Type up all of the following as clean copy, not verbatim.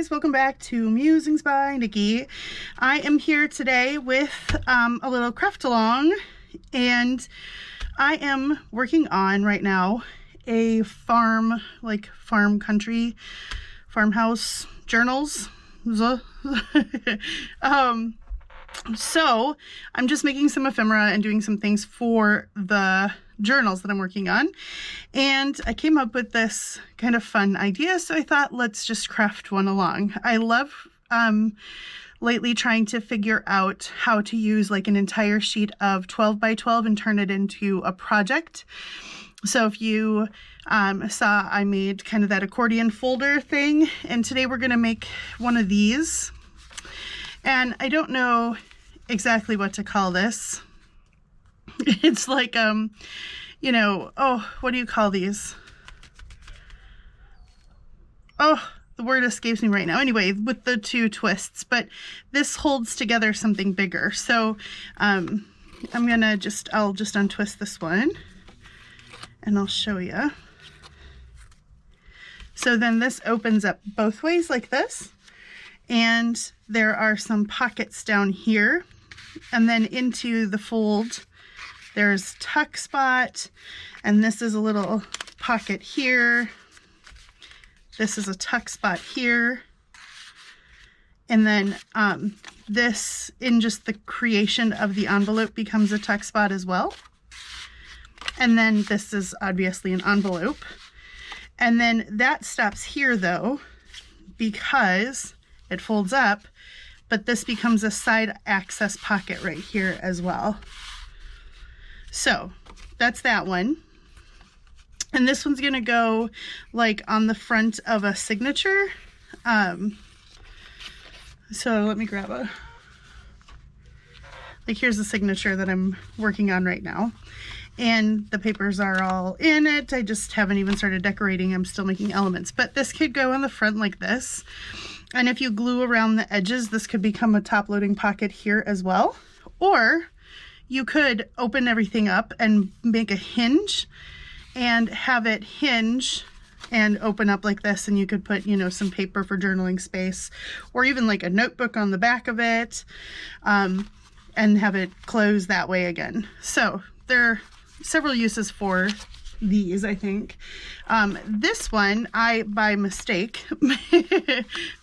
guys, welcome back to Musings by Nikki. I am here today with a little craft along, and I am working on right now a farmhouse journals. So I'm just making some ephemera and doing some things for the journals that I'm working on, and I came up with this kind of fun idea, so I thought let's just craft one along. I love lately trying to figure out how to use like an entire sheet of 12 by 12 and turn it into a project. So if you saw, I made kind of that accordion folder thing, and today we're going to make one of these, and I don't know exactly what to call this. It's like, what do you call these? Oh, the word escapes me right now. Anyway, with the two twists, but this holds together something bigger. So I'll just untwist this one and I'll show you. So then this opens up both ways like this, and there are some pockets down here, and then into the fold there's tuck spot, and this is a little pocket here. This is a tuck spot here. And then this, in just the creation of the envelope, becomes a tuck spot as well. And then this is obviously an envelope. And then that stops here though, because it folds up, but this becomes a side access pocket right here as well. So that's that one. And this one's gonna go like on the front of a signature. So let me grab here's the signature that I'm working on right now. And the papers are all in it. I just haven't even started decorating. I'm still making elements, but this could go on the front like this. And if you glue around the edges, this could become a top loading pocket here as well. Or you could open everything up and make a hinge and have it hinge and open up like this, and you could put, some paper for journaling space, or even like a notebook on the back of it, and have it close that way again. So there are several uses for these, I think. This one, I, by mistake,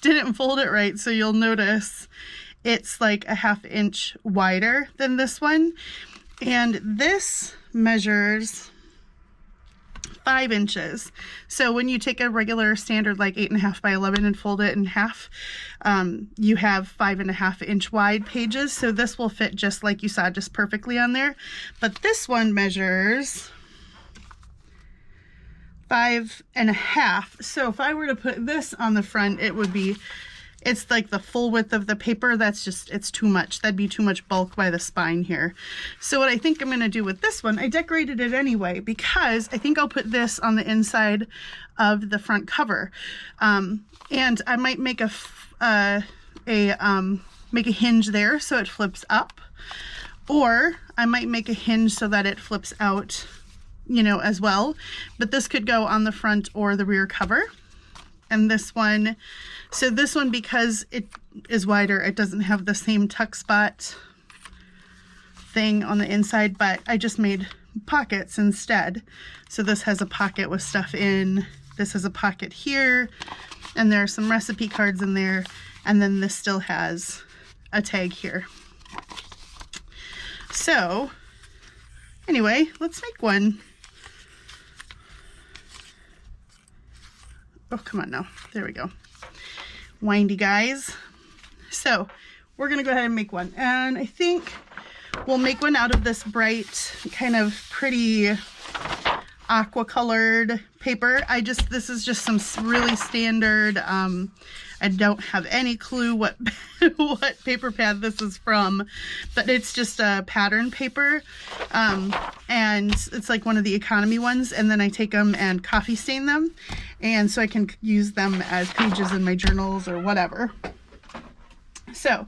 didn't fold it right, so you'll notice it's like a 1/2 inch wider than this one, and this measures 5 inches. So when you take a regular standard like 8.5 by 11 and fold it in half, you have 5.5 inch wide pages. So this will fit just like you saw, just perfectly on there. But this one measures 5.5. So if I were to put this on the front, it's like the full width of the paper. It's too much. That'd be too much bulk by the spine here. So what I think I'm going to do with this one, I decorated it anyway, because I think I'll put this on the inside of the front cover. And I might make make a hinge there so it flips up, or I might make a hinge so that it flips out, as well. But this could go on the front or the rear cover. And this one, because it is wider, it doesn't have the same tuck spot thing on the inside, but I just made pockets instead. So this has a pocket with stuff in, this has a pocket here, and there are some recipe cards in there, and then this still has a tag here. So anyway, let's make one. Oh, come on now. There we go. Windy guys. So we're going to go ahead and make one. And I think we'll make one out of this bright, kind of pretty aqua colored paper. This is just some really standard, I don't have any clue what paper pad this is from, but it's just a pattern paper, and it's like one of the economy ones, and then I take them and coffee stain them, and so I can use them as pages in my journals or whatever. So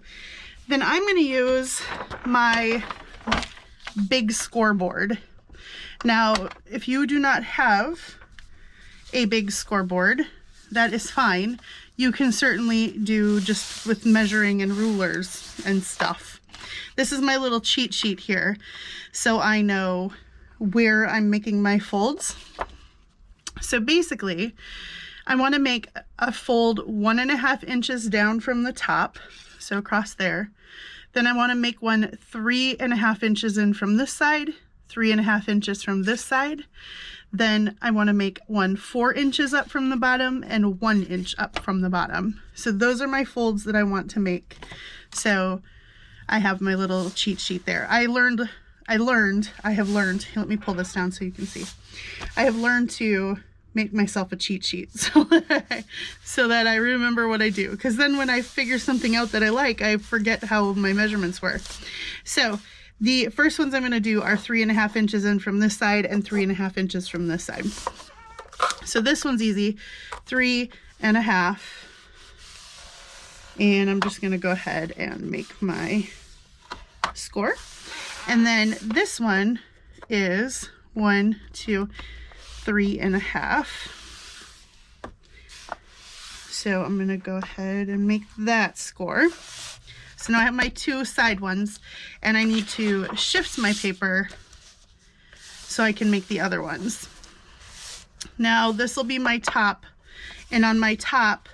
then I'm going to use my big scoreboard. Now, if you do not have a big scoreboard, that is fine. you can certainly do just with measuring and rulers and stuff. This is my little cheat sheet here, so I know where I'm making my folds. So basically, I want to make a fold 1.5 inches down from the top, so across there. Then I want to make one 3.5 inches in from this side, 3.5 inches from this side. Then I want to make one 4 inches up from the bottom and 1 inch up from the bottom. So those are my folds that I want to make. So I have my little cheat sheet there. I have learned, let me pull this down so you can see. I have learned to make myself a cheat sheet so that I remember what I do. Because then when I figure something out that I like, I forget how my measurements were. So the first ones I'm going to do are 3.5 inches in from this side and 3.5 inches from this side. So this one's easy, 3.5. And I'm just going to go ahead and make my score. And then this one is 1, 2, 3.5. So I'm going to go ahead and make that score. So now I have my 2 side ones, and I need to shift my paper so I can make the other ones. Now this will be my top, and on my top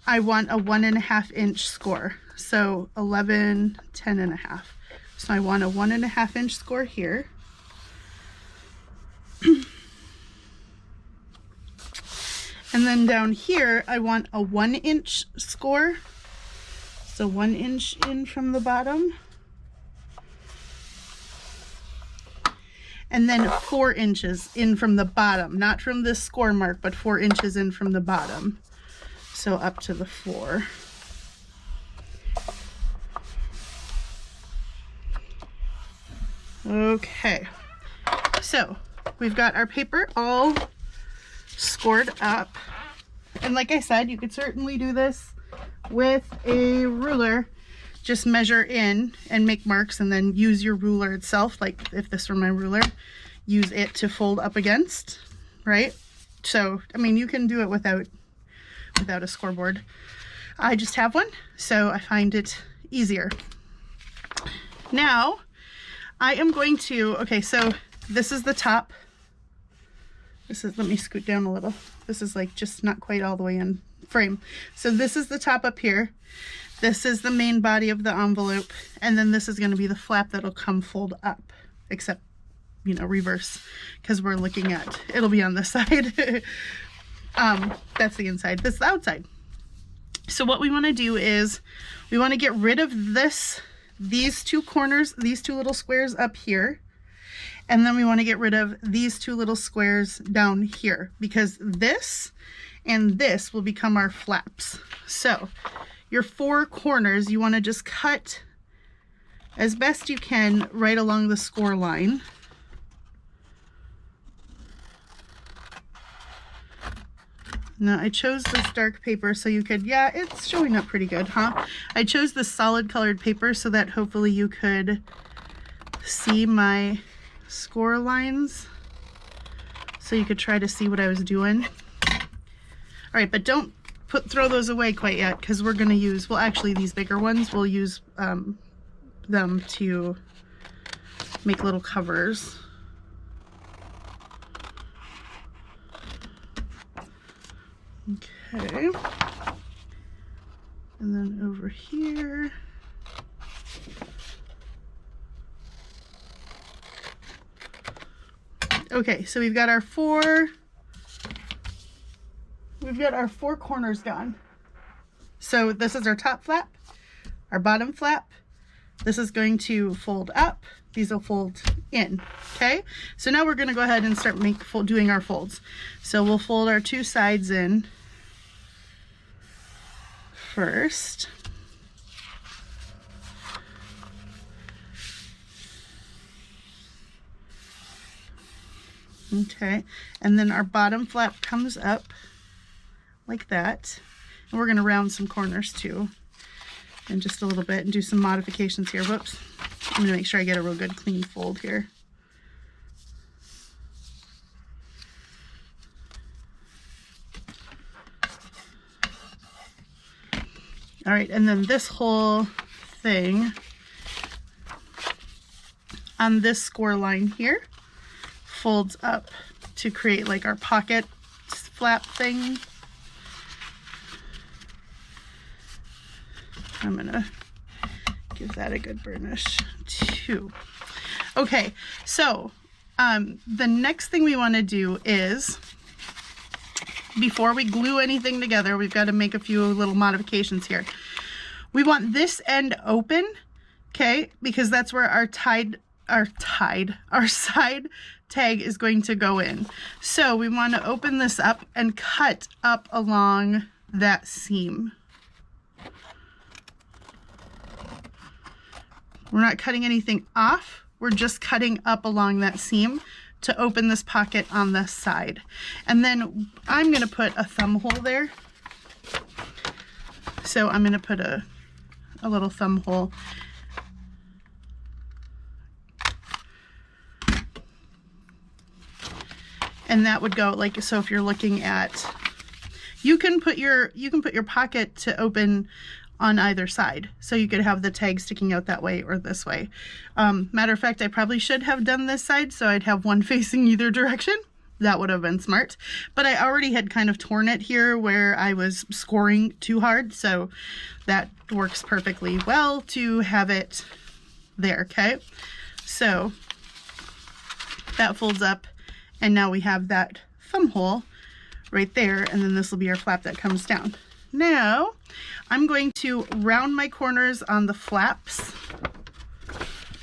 I want a 1.5 inch score. So 11, 10.5. So I want a 1.5 inch score here. And then down here I want a 1 inch score. So 1 inch in from the bottom. And then 4 inches in from the bottom, not from this score mark, but 4 inches in from the bottom. So up to the 4. Okay, so we've got our paper all scored up. And like I said, you could certainly do this with a ruler. Just measure in and make marks, and then use your ruler itself. Like if this were my ruler, use it to fold up against, right? So, I mean, you can do it without a scoreboard. I just have one, so I find it easier. Now, I am going to, okay, so this is the top. This is, let me scoot down a little. This is like just not quite all the way in frame. So this is the top up here. This is the main body of the envelope, and then this is going to be the flap that'll come fold up, except, you know, reverse, because we're looking at, it'll be on this side. That's the inside, this is the outside. So what we want to do is we want to get rid of these 2 corners, these 2 little squares up here, and then we want to get rid of these 2 little squares down here, because this and this will become our flaps. So your 4 corners, you want to just cut as best you can right along the score line. Now I chose this dark paper so you could, yeah, it's showing up pretty good, huh? I chose this solid colored paper so that hopefully you could see my score lines, so you could try to see what I was doing. All right, but don't throw those away quite yet, because we're going to use, well, actually these bigger ones, we'll use them to make little covers. Okay, and then over here, okay, so we've got our 4 corners gone. So this is our top flap, our bottom flap. This is going to fold up, these will fold in. Okay, so now we're going to go ahead and start doing our folds. So we'll fold our 2 sides in first. Okay, and then our bottom flap comes up like that. And we're going to round some corners too in just a little bit and do some modifications here. Whoops. I'm going to make sure I get a real good clean fold here. All right, and then this whole thing on this score line here folds up to create like our pocket flap thing. I'm gonna give that a good burnish too. Okay, so the next thing we want to do is, before we glue anything together, we've got to make a few little modifications here. We want this end open, okay, because that's where our side tag is going to go in. So we want to open this up and cut up along that seam. We're not cutting anything off. We're just cutting up along that seam to open this pocket on this side. And then I'm going to put a thumb hole there. So I'm going to put a little thumb hole. And that would go like, so if you're looking at, you can put your pocket to open on either side. So you could have the tag sticking out that way or this way. Matter of fact, I probably should have done this side so I'd have one facing either direction. That would have been smart. But I already had kind of torn it here where I was scoring too hard. So that works perfectly well to have it there, okay? So that folds up and now we have that thumb hole right there, and then this will be our flap that comes down. Now, I'm going to round my corners on the flaps.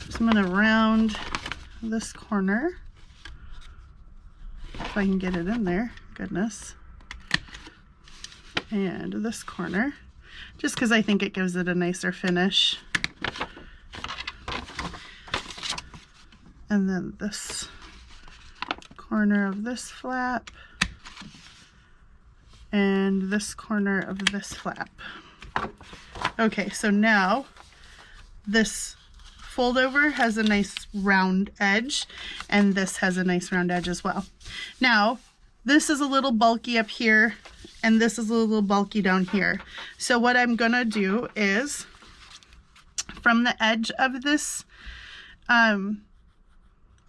So I'm going to round this corner. If I can get it in there, goodness. And this corner, just because I think it gives it a nicer finish. And then this corner of this flap. And this corner of this flap. Okay, so now this fold over has a nice round edge, and this has a nice round edge as well. Now, this is a little bulky up here, and this is a little bulky down here. So what I'm gonna do is, from the edge of this,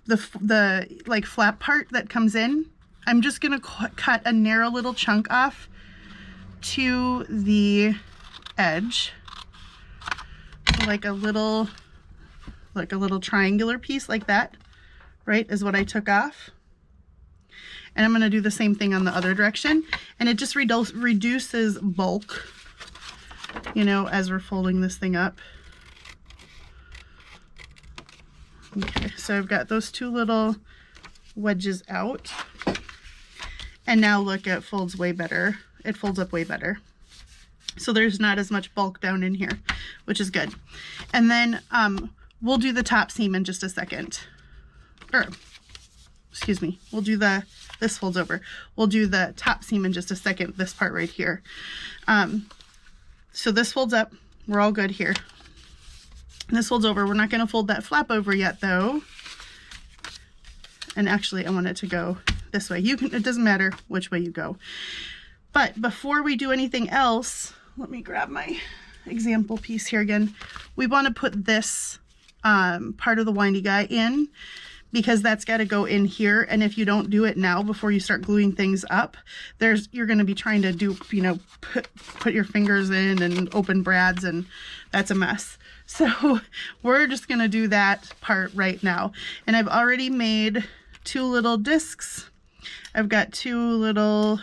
the like flap part that comes in, I'm just gonna cut a narrow little chunk off to the edge, like a little triangular piece like that, right, is what I took off. And I'm gonna do the same thing on the other direction, and it just reduces bulk, you know, as we're folding this thing up. Okay, so I've got those two little wedges out. And now look, it folds way better. It folds up way better. So there's not as much bulk down in here, which is good. And then we'll do the top seam in just a second. Or, excuse me, we'll do this folds over. We'll do the top seam in just a second, this part right here. So this folds up, we're all good here. And this folds over. We're not gonna fold that flap over yet though. And actually I want it to go this way. You can, it doesn't matter which way you go. But before we do anything else, let me grab my example piece here again. We want to put this part of the windy guy in, because that's got to go in here. And if you don't do it now before you start gluing things up, you're going to be trying to do, you know, put your fingers in and open brads, and that's a mess. So we're just going to do that part right now. And I've already made two little discs. I've got two little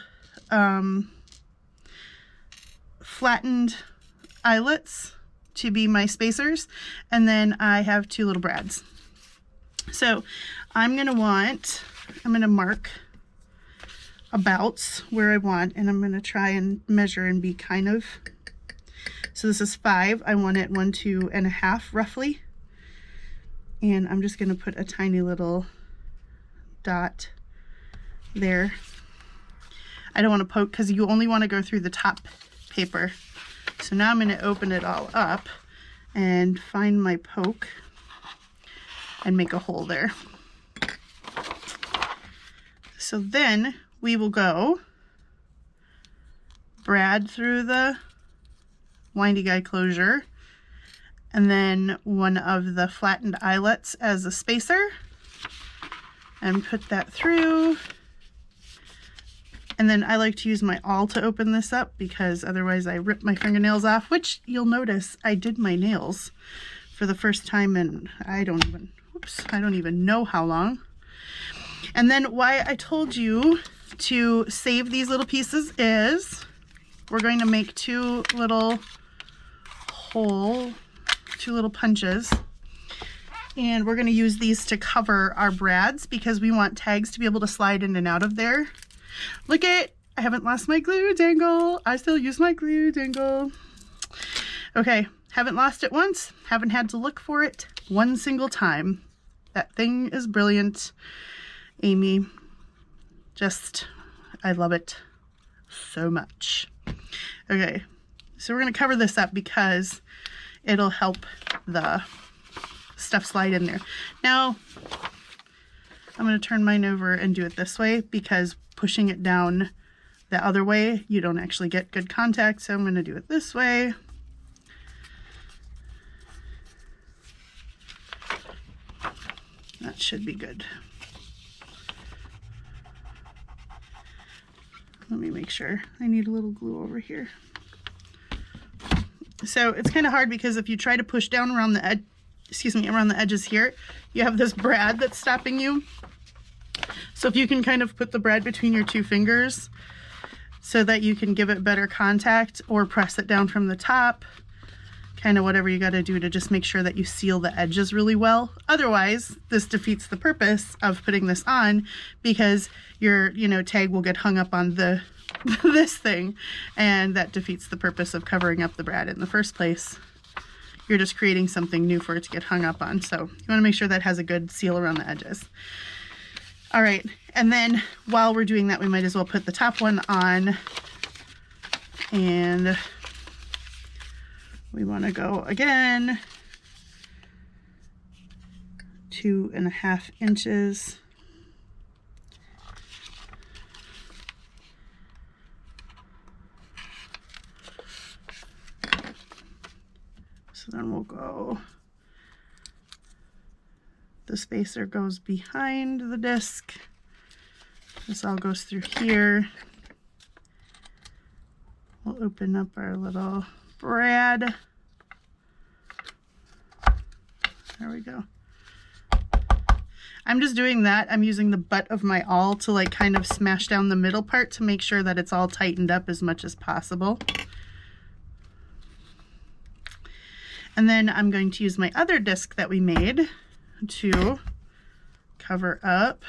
flattened eyelets to be my spacers, and then I have two little brads. So I'm gonna mark about where I want, and I'm gonna try and measure and be kind of, so this is 5, I want it 1, 2 and a half roughly, and I'm just gonna put a tiny little dot there. I don't want to poke because you only want to go through the top paper. So now I'm going to open it all up and find my poke and make a hole there. So then we will go brad through the windy guy closure, and then one of the flattened eyelets as a spacer, and put that through. And then I like to use my awl to open this up because otherwise I rip my fingernails off, which you'll notice I did my nails for the first time in I don't even know how long. And then why I told you to save these little pieces is we're going to make two little punches. And we're going to use these to cover our brads because we want tags to be able to slide in and out of there. Look at, I haven't lost my glue dangle. I still use my glue dangle. Okay, haven't lost it once. Haven't had to look for it one single time. That thing is brilliant, Amy. Just, I love it so much. Okay, so we're going to cover this up because it'll help the stuff slide in there. Now, I'm going to turn mine over and do it this way because pushing it down the other way, you don't actually get good contact. So I'm going to do it this way. That should be good. Let me make sure. I need a little glue over here. So it's kind of hard because if you try to push down around the edge, around the edges here, you have this brad that's stopping you. So if you can kind of put the brad between your two fingers so that you can give it better contact, or press it down from the top, kind of whatever you got to do to just make sure that you seal the edges really well. Otherwise, this defeats the purpose of putting this on because your, tag will get hung up on this thing, and that defeats the purpose of covering up the brad in the first place. You're just creating something new for it to get hung up on. So you want to make sure that has a good seal around the edges. All right, and then while we're doing that, we might as well put the top one on, and we want to go again 2.5 inches. So then we'll go, the spacer goes behind the disc. This all goes through here. We'll open up our little brad. There we go. I'm just doing that. I'm using the butt of my awl to like kind of smash down the middle part to make sure that it's all tightened up as much as possible. And then I'm going to use my other disc that we made to cover up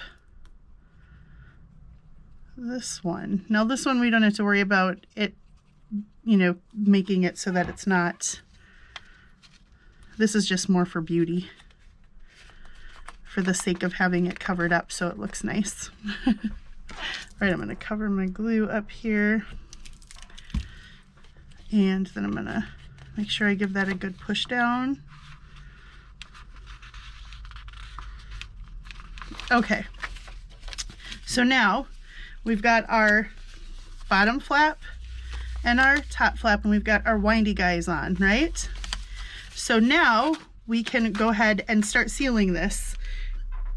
this one. Now this one we don't have to worry about it, making it so that it's not, this is just more for beauty, for the sake of having it covered up so it looks nice. All right, I'm going to cover my glue up here, and then I'm going to make sure I give that a good push down. Okay, so now we've got our bottom flap and our top flap, and we've got our windy guys on, right? So now we can go ahead and start sealing this.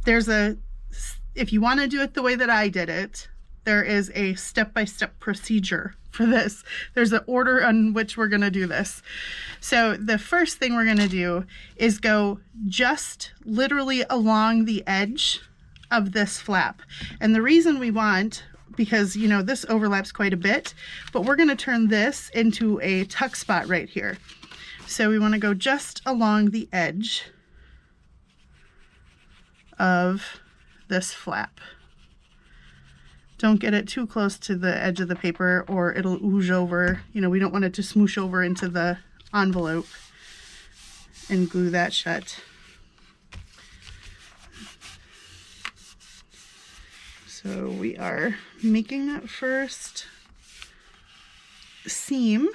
If you want to do it the way that I did it, there is a step-by-step procedure for this. There's an order on which we're going to do this. So the first thing we're going to do is go just literally along the edge of this flap. And the reason we want, because this overlaps quite a bit, but we're going to turn this into a tuck spot right here. So we want to go just along the edge of this flap. Don't get it too close to the edge of the paper or it'll ooze over. We don't want it to smoosh over into the envelope and glue that shut. So we are making that first seam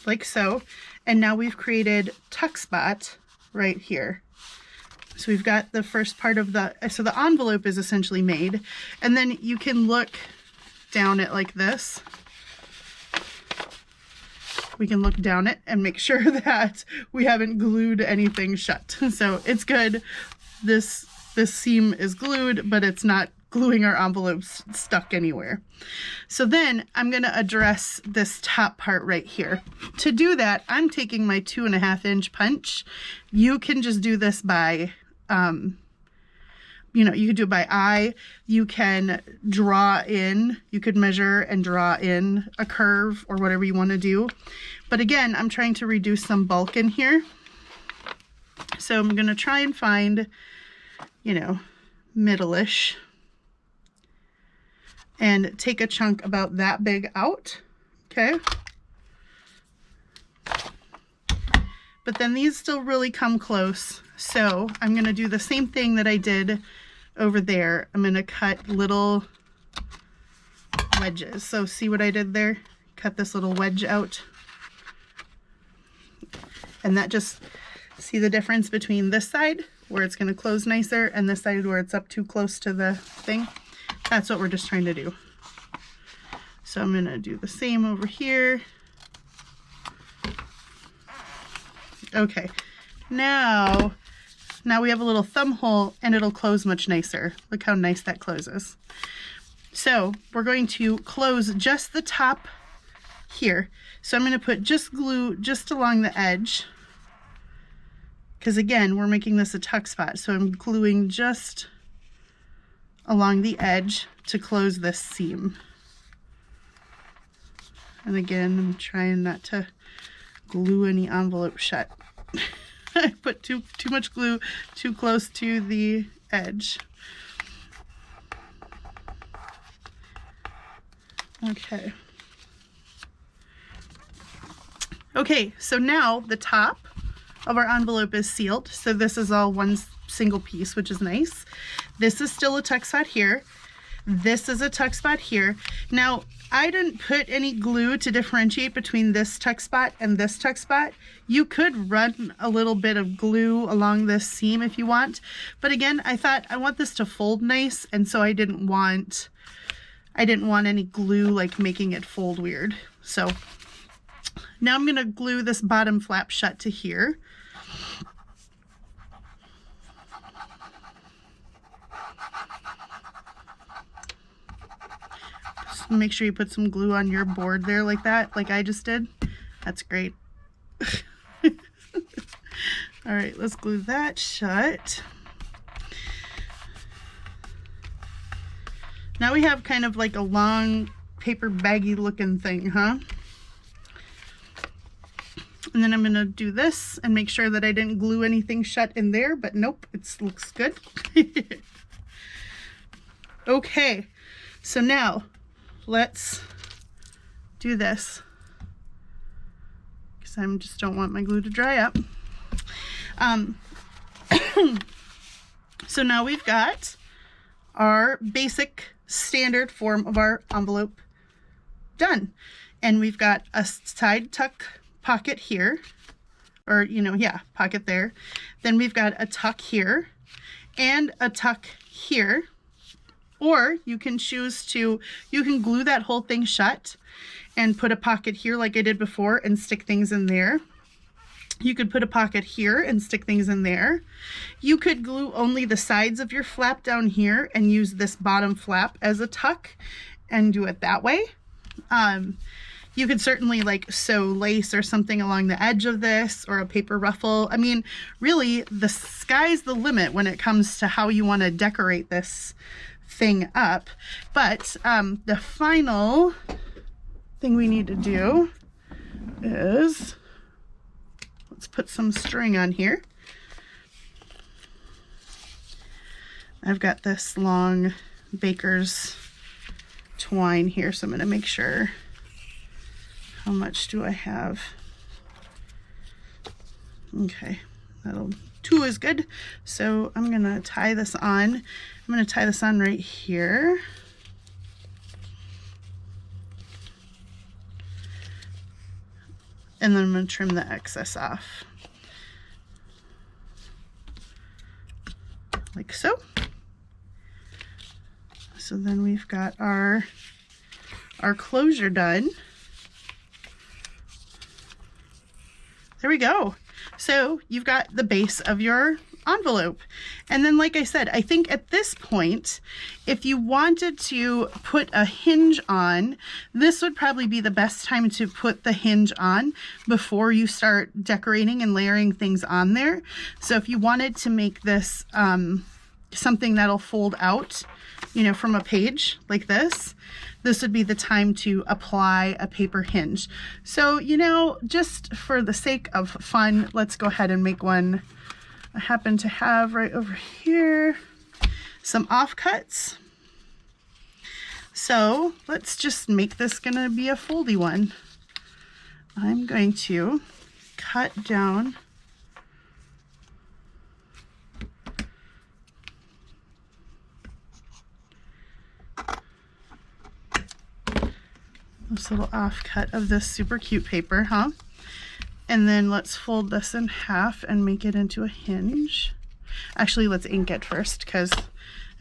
like so, and now we've created tuck spot right here. So we've got the first part of the envelope is essentially made, and then you can look down it like this we can look down it and make sure that we haven't glued anything shut. So it's good. This seam is glued, but it's not gluing our envelopes stuck anywhere. So then I'm going to address this top part right here. To do that, I'm taking my 2.5 inch punch. You can just do this by, you know, you could do it by eye. You can draw in, you could measure and draw in a curve or whatever you want to do. But again, I'm trying to reduce some bulk in here. So I'm going to try and find, you know, middle-ish, and take a chunk about that big out, okay? But then these still really come close. So I'm gonna do the same thing that I did over there. I'm gonna cut little wedges. So see what I did there? Cut this little wedge out. And that just, see the difference between this side where it's gonna close nicer and this side where it's up too close to the thing? That's what we're just trying to do. So I'm gonna do the same over here. Okay, now we have a little thumb hole and it'll close much nicer. Look how nice that closes. So we're going to close just the top here. So I'm gonna put just glue just along the edge, because again, we're making this a tuck spot. So I'm gluing just along the edge to close this seam. And again, I'm trying not to glue any envelope shut. I put too much glue too close to the edge. Okay. Okay, so now the top of our envelope is sealed. So this is all one single piece, which is nice. This is still a tuck spot here. This is a tuck spot here. Now, I didn't put any glue to differentiate between this tuck spot and this tuck spot. You could run a little bit of glue along this seam if you want. But again, I thought I want this to fold nice, and so I didn't want any glue like making it fold weird. So now I'm gonna glue this bottom flap shut to here. Just make sure you put some glue on your board there like that, like I just did. That's great. All right, let's glue that shut. Now we have kind of like a long paper baggy looking thing, huh? And then I'm gonna do this and make sure that I didn't glue anything shut in there, but nope, it looks good. Okay, so now let's do this, because I just don't want my glue to dry up. So now we've got our basic standard form of our envelope done. And we've got a side tuck pocket here, or, you know, yeah, pocket there. Then we've got a tuck here and a tuck here. Or you can choose to, you can glue that whole thing shut and put a pocket here like I did before and stick things in there. You could put a pocket here and stick things in there. You could glue only the sides of your flap down here and use this bottom flap as a tuck and do it that way. You could certainly like sew lace or something along the edge of this, or a paper ruffle. I mean, really, the sky's the limit when it comes to how you want to decorate this thing up. But the final thing we need to do is, let's put some string on here. I've got this long baker's twine here, so I'm going to make sure. How much do I have? Okay, 2 is good. So I'm going to tie this on. I'm going to tie this on right here. And then I'm going to trim the excess off. Like so. So then we've got our closure done. there we go. So you've got the base of your envelope. And then, like I said, I think at this point, if you wanted to put a hinge on, this would probably be the best time to put the hinge on before you start decorating and layering things on there. So if you wanted to make this something that'll fold out, you know, from a page like this, this would be the time to apply a paper hinge. So, you know, just for the sake of fun, let's go ahead and make one. I happen to have right over here some offcuts. So let's just make this gonna be a foldy one. I'm going to cut down this little offcut of this super cute paper, huh? And then let's fold this in half and make it into a hinge. Actually, let's ink it first because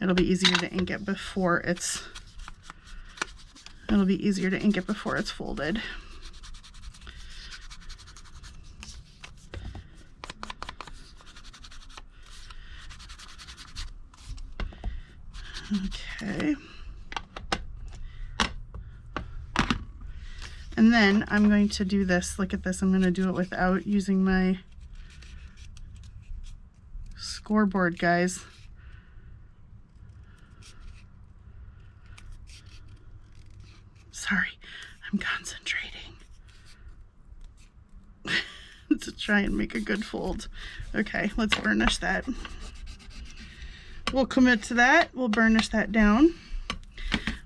it'll be easier to ink it before it's folded. Okay. And then I'm going to do this, look at this, I'm going to do it without using my scoreboard, guys. Sorry, I'm concentrating to try and make a good fold. Okay, let's burnish that. We'll commit to that, we'll burnish that down.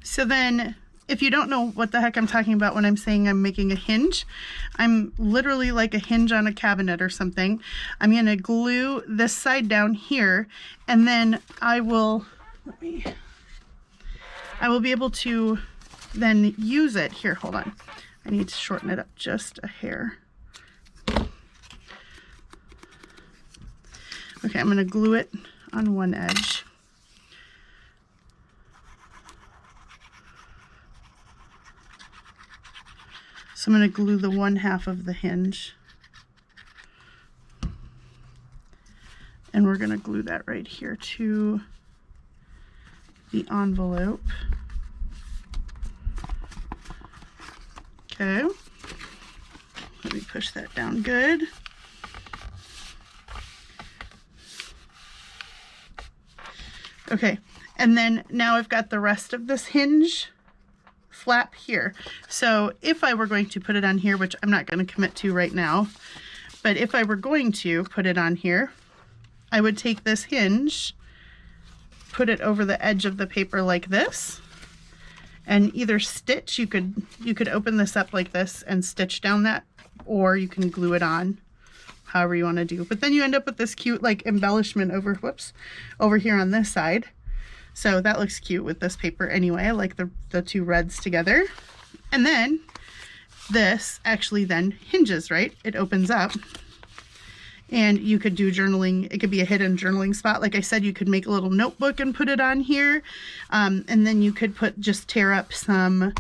So then, if you don't know what the heck I'm talking about when I'm saying I'm making a hinge, I'm literally like a hinge on a cabinet or something. I'm gonna glue this side down here, and then I will be able to then use it. Here, hold on. I need to shorten it up just a hair. Okay, I'm gonna glue it on one edge. So I'm going to glue the one half of the hinge. And we're going to glue that right here to the envelope. Okay. Let me push that down good. Okay. And then now I've got the rest of this hinge flap here. So if I were going to put it on here, which I'm not going to commit to right now, but if I were going to put it on here, I would take this hinge, put it over the edge of the paper like this, and either stitch, you could open this up like this and stitch down that, or you can glue it on, however you want to do. But then you end up with this cute like embellishment over, over here on this side. So that looks cute with this paper anyway. I like the two reds together. And then this actually then hinges, right? It opens up. And you could do journaling. It could be a hidden journaling spot. Like I said, you could make a little notebook and put it on here. And then you could just tear up some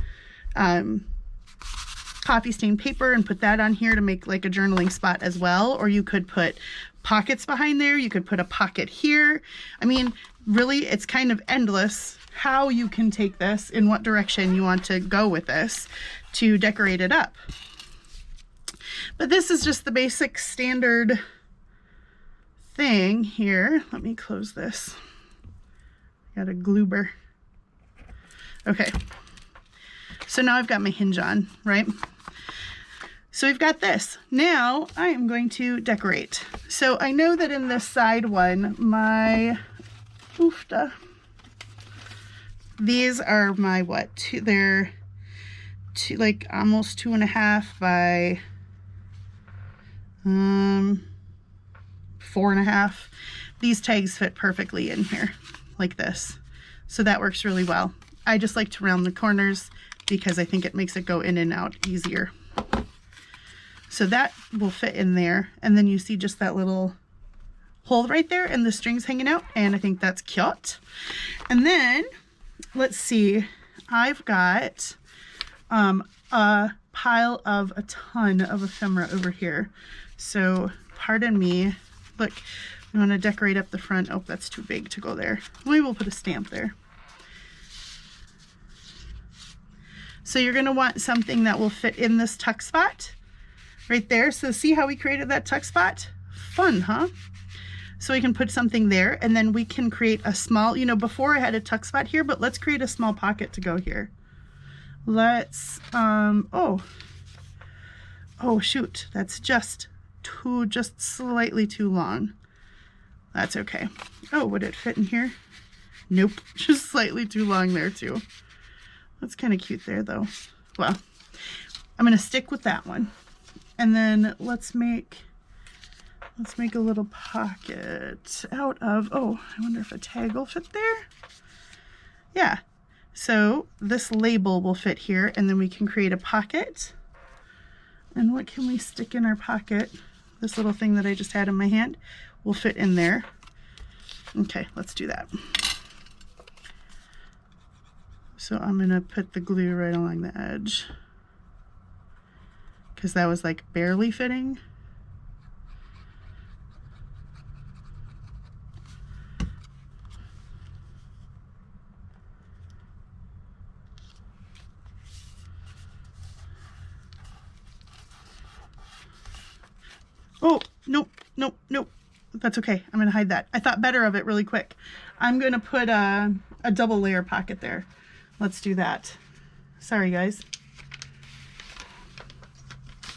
coffee stained paper and put that on here to make like a journaling spot as well. Or you could put pockets behind there. You could put a pocket here. I mean, really, it's kind of endless how you can take this, in what direction you want to go with this to decorate it up. But this is just the basic standard thing here. Let me close this. Got a gloober. Okay. So now I've got my hinge on, right? So we've got this. Now I am going to decorate. So I know that in this side one, my oofta, these are my they're like almost 2.5 by 4.5. These tags fit perfectly in here like this. So that works really well. I just like to round the corners because I think it makes it go in and out easier. So that will fit in there. And then you see just that little hole right there and the strings hanging out. And I think that's cute. And then let's see, I've got a pile of a ton of ephemera over here. So pardon me. Look, we want to decorate up the front. Oh, that's too big to go there. Maybe we'll put a stamp there. So you're going to want something that will fit in this tuck spot right there. So see how we created that tuck spot? Fun, huh? So we can put something there, and then we can create a small, you know, before I had a tuck spot here, but let's create a small pocket to go here. Let's, oh shoot, that's just slightly too long. That's okay. Oh, would it fit in here? Nope, just slightly too long there too. That's kind of cute there though. Well, I'm gonna stick with that one. And then let's make a little pocket out of, oh, I wonder if a tag will fit there. Yeah, so this label will fit here, and then we can create a pocket. And what can we stick in our pocket? This little thing that I just had in my hand will fit in there. Okay, let's do that. So I'm gonna put the glue right along the edge because that was like barely fitting. Oh, nope, nope, nope. That's okay. I'm gonna hide that. I thought better of it really quick. I'm gonna put a double layer pocket there. Let's do that. Sorry, guys.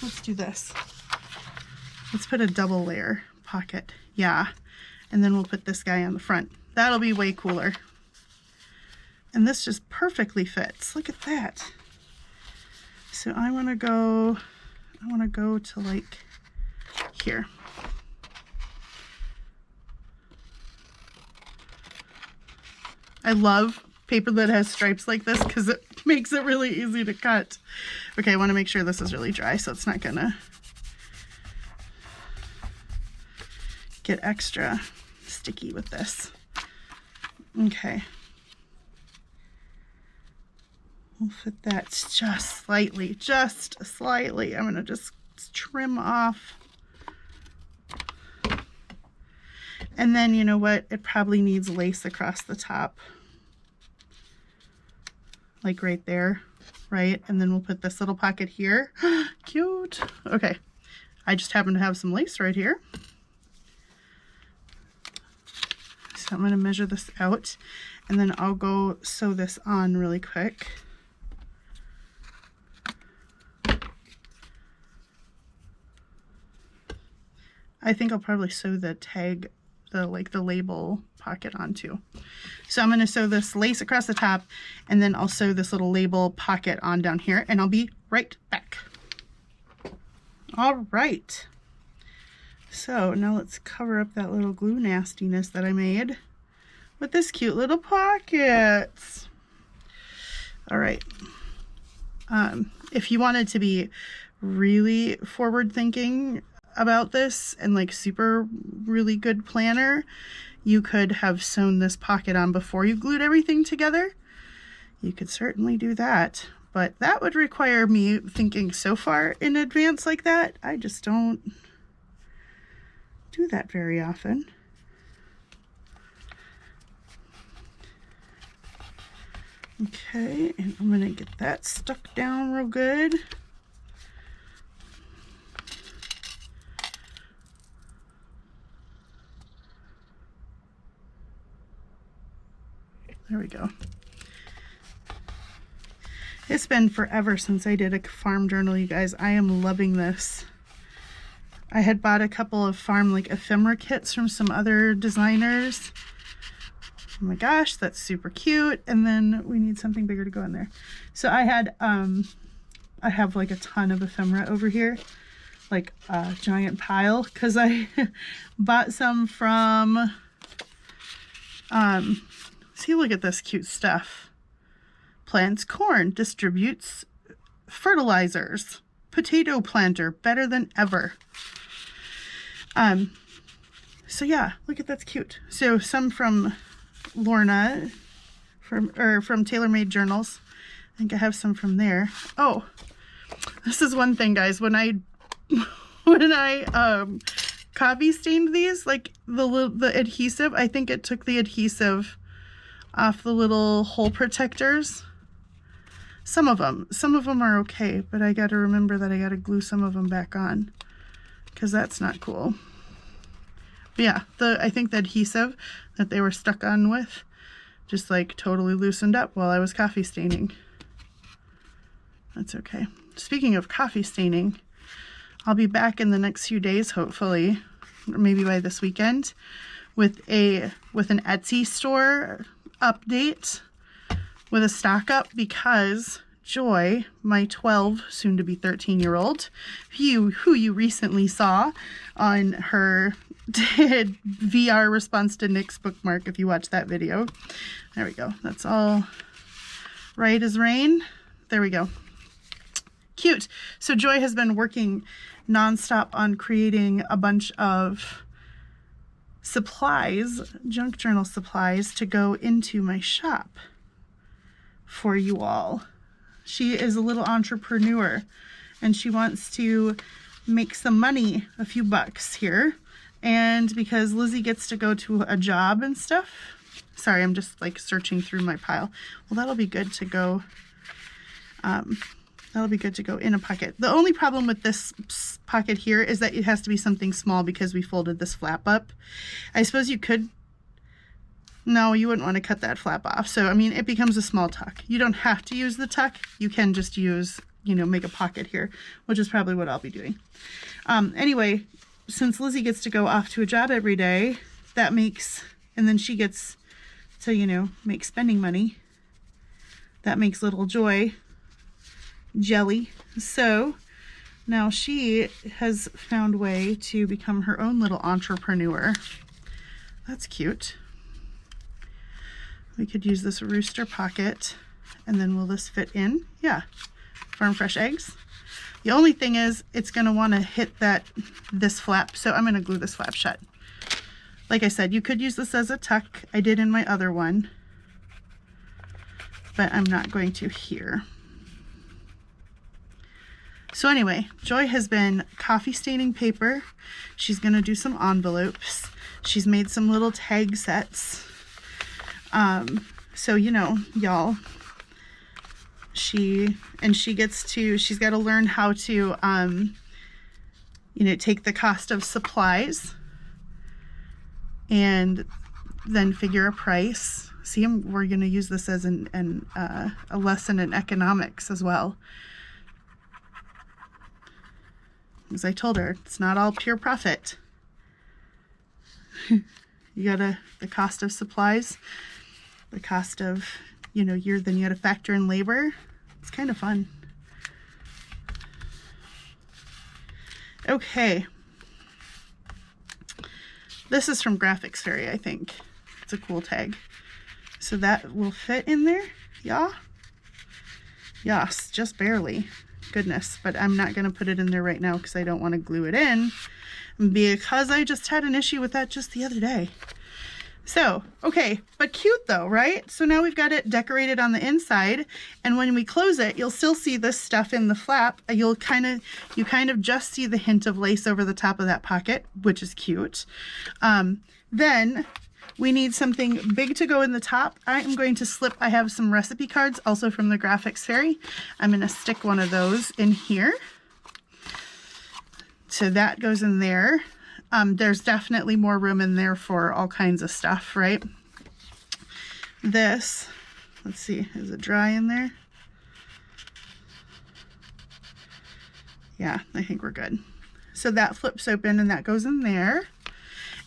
Let's do this. Let's put a double layer pocket. Yeah. And then we'll put this guy on the front. That'll be way cooler. And this just perfectly fits. Look at that. So I want to go to like here. I love paper that has stripes like this because it makes it really easy to cut. Okay, I want to make sure this is really dry so it's not gonna get extra sticky with this. Okay. We'll fit that just slightly. I'm gonna just trim off. And then, you know what? It probably needs lace across the top. Like right there, right? And then we'll put this little pocket here. Cute. Okay. I just happen to have some lace right here. So I'm going to measure this out, and then I'll go sew this on really quick. I think I'll probably sew the tag, the label pocket on too. So I'm going to sew this lace across the top, and then I'll sew this little label pocket on down here, and I'll be right back. All right. So now let's cover up that little glue nastiness that I made with this cute little pockets. All right. If you wanted to be really forward thinking about this and like super really good planner, you could have sewn this pocket on before you glued everything together. You could certainly do that, but that would require me thinking so far in advance like that. I just don't do that very often. Okay, and I'm gonna get that stuck down real good. There we go. It's been forever since I did a farm journal, you guys. I am loving this. I had bought a couple of farm like ephemera kits from some other designers. Oh my gosh, that's super cute. And then we need something bigger to go in there. So I had, I have like a ton of ephemera over here, like a giant pile, because I bought some from, see, look at this cute stuff. Plants Corn distributes fertilizers. Potato planter, better than ever. So yeah, look at that's cute. So some from Lorna, from TaylorMade Journals. I think I have some from there. Oh, this is one thing, guys. When I when I copy stained these, like the adhesive, I think it took the adhesive off the little hole protectors. Some of them are okay, but I got to remember that I got to glue some of them back on because that's not cool. But yeah, I think the adhesive that they were stuck on with just like totally loosened up while I was coffee staining. That's okay. Speaking of coffee staining, I'll be back in the next few days, hopefully, or maybe by this weekend, with an Etsy store update, with a stock up, because Joy, my 12, soon to be 13-year-old, who you recently saw on her VR response to Nick's bookmark, if you watched that video. There we go. That's all right as rain. There we go. Cute. So Joy has been working nonstop on creating a bunch of supplies, junk journal supplies, to go into my shop for you all. She is a little entrepreneur and she wants to make some money, a few bucks here. And because Lizzie gets to go to a job and stuff, sorry, I'm just like searching through my pile. Well, that'll be good to go. That'll be good to go in a pocket. The only problem with this pocket here is that it has to be something small because we folded this flap up. I suppose you could, no, you wouldn't want to cut that flap off. So, I mean, it becomes a small tuck. You don't have to use the tuck. You can just use, you know, make a pocket here, which is probably what I'll be doing. Anyway, since Lizzie gets to go off to a job every day, that makes, and then she gets to, you know, make spending money. That makes little Joy jelly. So now she has found a way to become her own little entrepreneur. That's cute. We could use this rooster pocket, and then will this fit in? Yeah, farm fresh eggs. The only thing is it's going to want to hit this flap, so I'm going to glue this flap shut. Like I said, you could use this as a tuck. I did in my other one, but I'm not going to here. So anyway, Joy has been coffee staining paper. She's going to do some envelopes. She's made some little tag sets. So, you know, y'all, she's got to learn how to, you know, take the cost of supplies and then figure a price. See, we're going to use this as a lesson in economics as well. As I told her, it's not all pure profit. You gotta, the cost of supplies, the cost of, you know, then you gotta factor in labor. It's kind of fun. Okay. This is from Graphics Fairy, I think. It's a cool tag. So that will fit in there. Yeah? Yes, just barely. Goodness, but I'm not going to put it in there right now because I don't want to glue it in, because I just had an issue with that just the other day. So, okay, but cute though, right? So now we've got it decorated on the inside, and when we close it, you'll still see this stuff in the flap. You kind of just see the hint of lace over the top of that pocket, which is cute. Then we need something big to go in the top. I am going to slip, I have some recipe cards also from the Graphics Fairy. I'm going to stick one of those in here. So that goes in there. There's definitely more room in there for all kinds of stuff, right? This, let's see, is it dry in there? Yeah, I think we're good. So that flips open and that goes in there.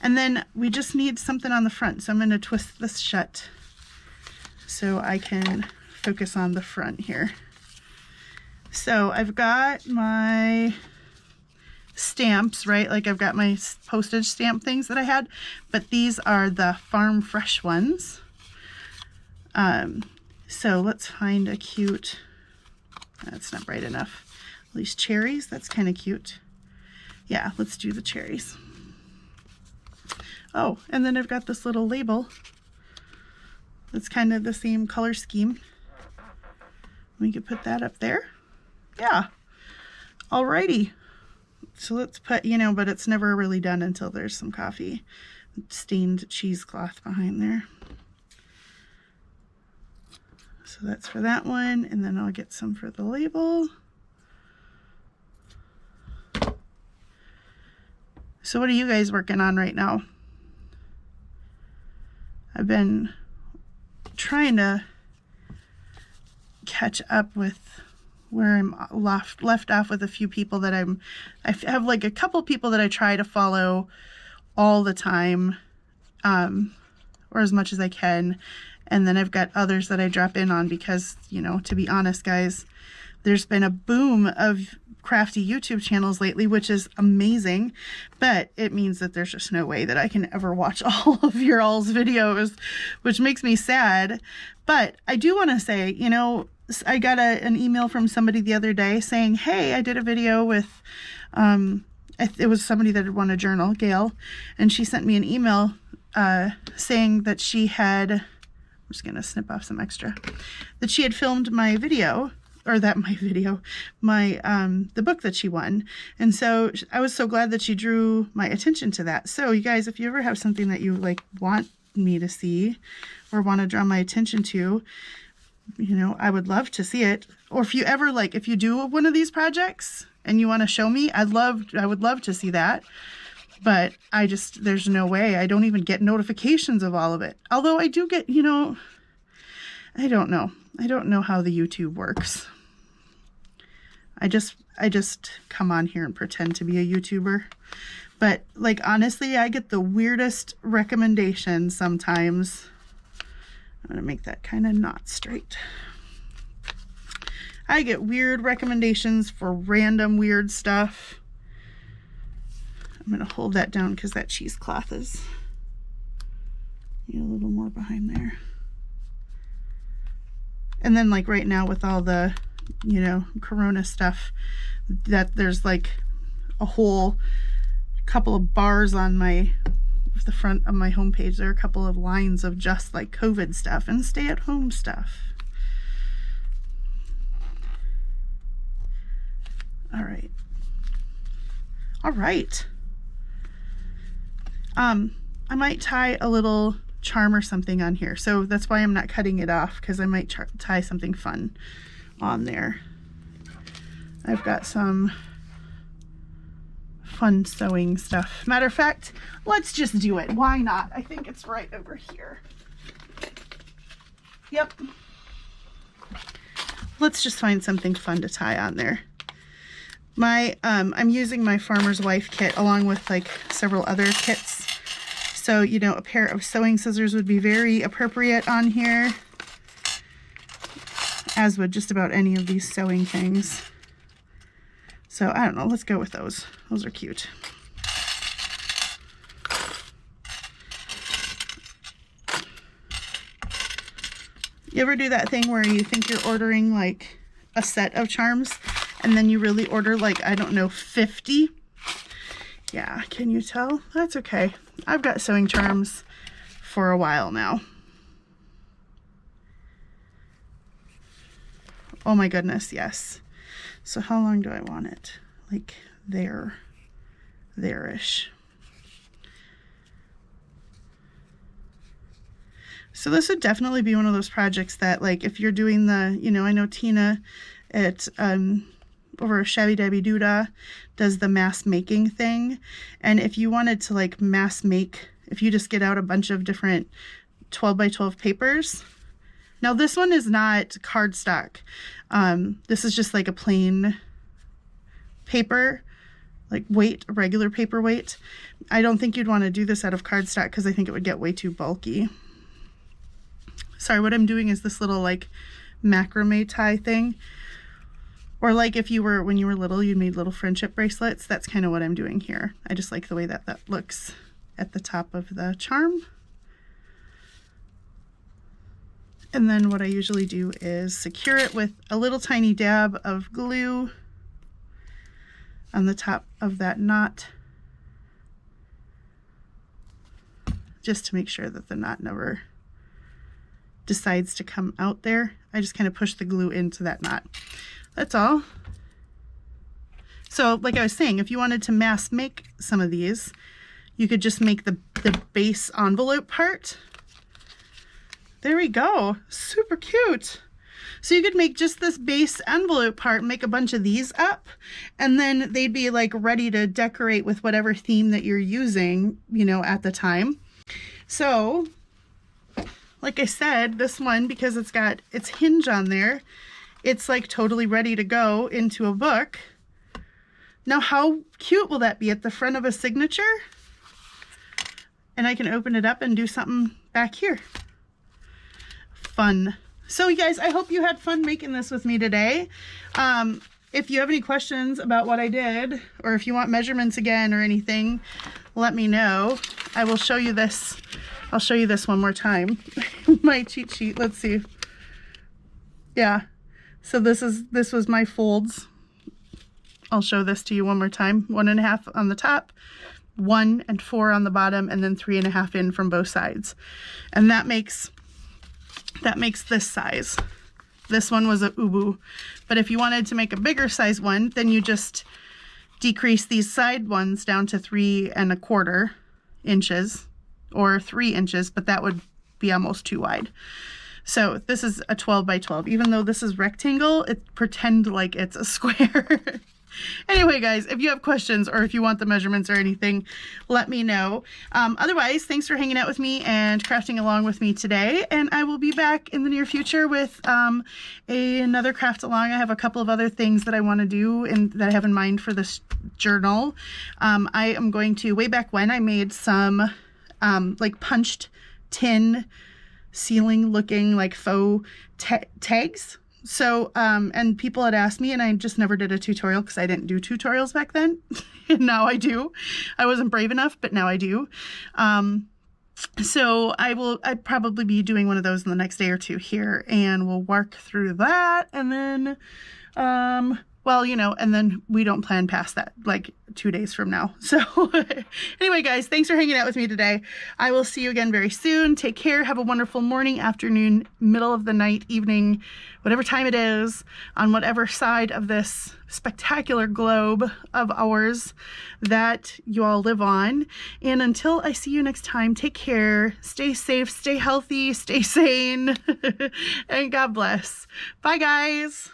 And then we just need something on the front. So I'm going to twist this shut so I can focus on the front here. So I've got my stamps, right? Like I've got my postage stamp things that I had, but these are the farm fresh ones. So let's find a cute, that's not bright enough. These cherries, that's kind of cute. Yeah, let's do the cherries. Oh, and then I've got this little label that's kind of the same color scheme. We could put that up there. Yeah. Alrighty. So let's put, you know, but it's never really done until there's some coffee stained cheesecloth behind there. So that's for that one, and then I'll get some for the label. So what are you guys working on right now? I've been trying to catch up with where I'm left off with a few people that I have like a couple people that I try to follow all the time, or as much as I can. And then I've got others that I drop in on because, you know, to be honest, guys, there's been a boom of crafty YouTube channels lately, which is amazing, but it means that there's just no way that I can ever watch all of your all's videos, which makes me sad. But I do want to say, you know, I got an email from somebody the other day saying, hey, I did a video with, it was somebody that had won a journal, Gail, and she sent me an email saying that she had, I'm just going to snip off some extra, that she had filmed my video, or that my video, the book that she won. And so I was so glad that she drew my attention to that. So you guys, if you ever have something that you like want me to see or want to draw my attention to, you know, I would love to see it. Or if you ever like, if you do one of these projects and you want to show me, I would love to see that. But there's no way. I don't even get notifications of all of it. Although I do get, you know, I don't know. I don't know how the YouTube works. I just come on here and pretend to be a YouTuber. But like, honestly, I get the weirdest recommendations sometimes. I'm going to make that kind of not straight. I get weird recommendations for random weird stuff. I'm going to hold that down because that cheesecloth is a little more behind there. And then like right now with all the, you know, Corona stuff, that there's like a whole couple of bars on the front of my homepage. There are a couple of lines of just like COVID stuff and stay at home stuff. All right. All right. I might tie a little charm or something on here. So that's why I'm not cutting it off, because I might tie something fun on there. I've got some fun sewing stuff. Matter of fact, let's just do it. Why not? I think it's right over here. Yep. Let's just find something fun to tie on there. I'm using my Farmer's Wife kit along with like several other kits. So, you know, a pair of sewing scissors would be very appropriate on here, as would just about any of these sewing things. So I don't know, let's go with those. Those are cute. You ever do that thing where you think you're ordering like a set of charms and then you really order like, I don't know, 50? Yeah, can you tell? That's okay. I've got sewing charms for a while now. Oh my goodness, yes. So how long do I want it? Like there-ish. So this would definitely be one of those projects that, like, if you're doing the, you know, I know Tina at over at Shabby Dabby Doodah does the mass making thing. And if you wanted to like mass make, if you just get out a bunch of different 12 by 12 papers. Now this one is not cardstock. This is just like a plain paper, like weight, regular paper weight. I don't think you'd want to do this out of cardstock because I think it would get way too bulky. Sorry, what I'm doing is this little like macrame tie thing. Or like if you were, when you were little, you made little friendship bracelets. That's kind of what I'm doing here. I just like the way that looks at the top of the charm. And then what I usually do is secure it with a little tiny dab of glue on the top of that knot, just to make sure that the knot never decides to come out there. I just kind of push the glue into that knot. That's all. So like I was saying, if you wanted to mass make some of these, you could just make the base envelope part. There we go. Super cute. So you could make just this base envelope part, make a bunch of these up, and then they'd be like ready to decorate with whatever theme that you're using, you know, at the time. So like I said, this one, because it's got its hinge on there, it's like totally ready to go into a book. Now, how cute will that be at the front of a signature? And I can open it up and do something back here. Fun. So you guys, I hope you had fun making this with me today. If you have any questions about what I did, or if you want measurements again or anything, let me know. I will show you this. I'll show you this one more time. My cheat sheet. Let's see. Yeah. So this was my folds. I'll show this to you one more time. 1.5 on the top, 1 and 4 on the bottom, and then 3.5 in from both sides. And that makes this size. This one was a ubu, but if you wanted to make a bigger size one, then you just decrease these side ones down to 3¼ inches or 3 inches, but that would be almost too wide. So this is a 12 by 12. Even though this is rectangle, pretend like it's a square. Anyway, guys, if you have questions or if you want the measurements or anything, let me know. Otherwise, thanks for hanging out with me and crafting along with me today. And I will be back in the near future with another craft along. I have a couple of other things that I want to do and that I have in mind for this journal. I am going to, way back when, I made some like punched tin ceiling looking like faux tags. So, and people had asked me, and I just never did a tutorial because I didn't do tutorials back then. And now I do. I wasn't brave enough, but now I do. So I'd probably be doing one of those in the next day or two here, and we'll work through that. And then, well, you know, and then we don't plan past that, like 2 days from now. So anyway, guys, thanks for hanging out with me today. I will see you again very soon. Take care. Have a wonderful morning, afternoon, middle of the night, evening, whatever time it is, on whatever side of this spectacular globe of ours that you all live on. And until I see you next time, take care, stay safe, stay healthy, stay sane, and God bless. Bye, guys.